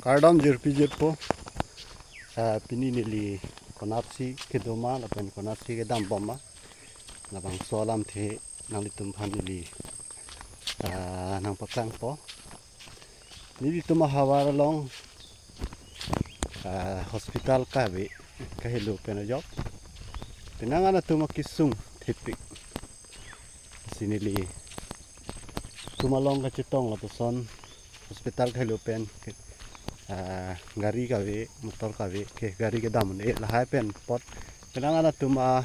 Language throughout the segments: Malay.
Kardam jirpijir po pini nili konapsi kedoma lapen konapsi ke dam bomba labang solam the nang litum phan nili nang pakang po nili tuma hawar long hospital kabe kahelu penajok pinangana tuma kisung tipik sinili tuma long ka chitong la person hospital kahelu pen gari kawe motor kawe ke gari ke dam ne la hai pen pot pinangana tuma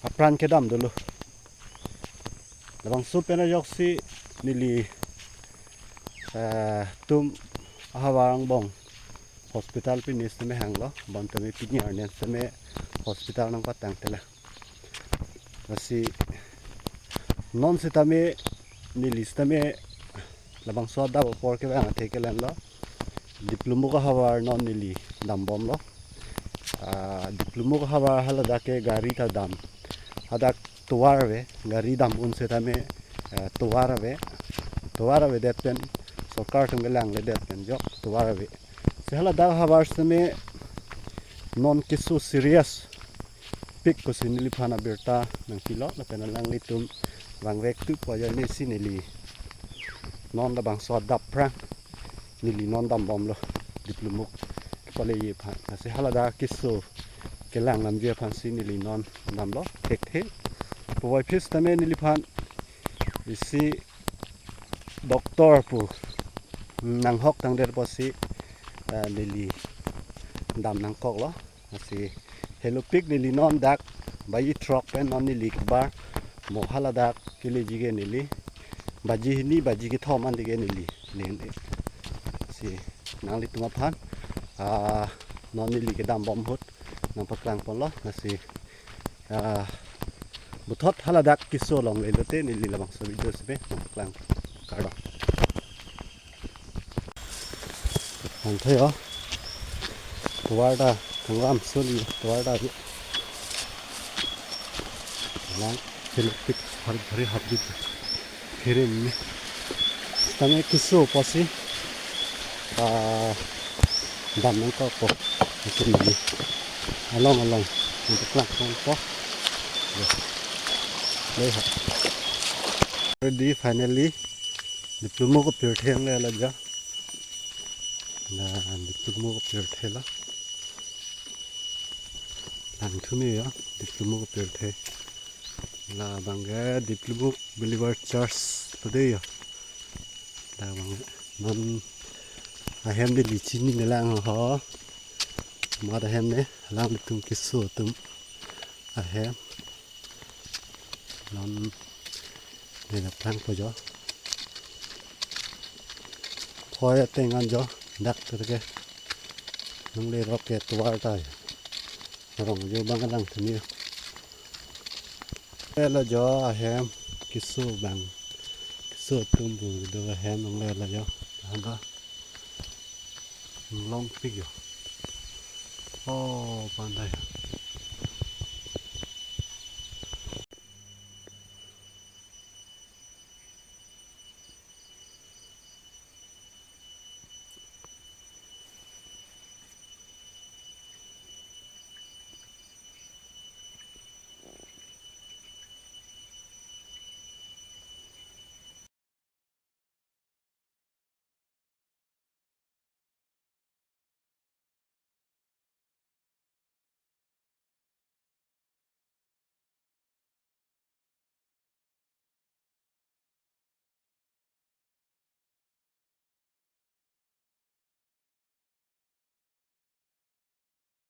apran ke dam dulu labang su penajok si nili tum hawang bong hospital pinis me hanglo bon tame pinyar ne tame hospital nang patang tela basi non se tame nili tame labang soda por ke bang thekelen lo diploma ka hawar non nili dam bom lo diploma ka hawar halada ke gari ta dam hadak tuwar ve gari dam un se tame tuwar ve det pen sarkar tung gelang le det pen jok tuwar ve se halada hawar sme non kisu serious pik ko sinili phana berta nang kilo la pen lang litum wang vek tu po ya ni sinili non da bang so dap prang nili non dam bom lo diploma pale ye phan se halada kisu kelang lam je phan sinili non dam lo tek the poi phis tame nili phan isi doktor pu nang hok tang der posi nili dam nang kok lo asi hello pik nili non dak bai truck pen non nili bar mo halada kili jige nili baji ni baji ke thom an dige nili len si nang lituma phan non nili ke dam bom hut nang paklang pon lo asi buthot haladak kiso long le lote nili labang so video se nang paklang kardo ang thayo tuwarda thangam soli tuwarda bi lang philipik bhari habdi khere ni tame kiso posi dam nang ko ko ni along untuk klak ko le ha ready finally diploma ko pure theng le la ja na diploma ko pure thela lang thumi ya diploma ko pure the la bangga diploma believer church today ya la bang non ahem de lichini ne lang ho ma da hem ne lang tum kisu tum ahem non ne na plan ko jo khoya tengan jo dak terke nang le roket war tai rong jo bang lang thni la jo ahem kisu bang kisu tum bu do ahem nang le la jo hanga long pig yo oh pandai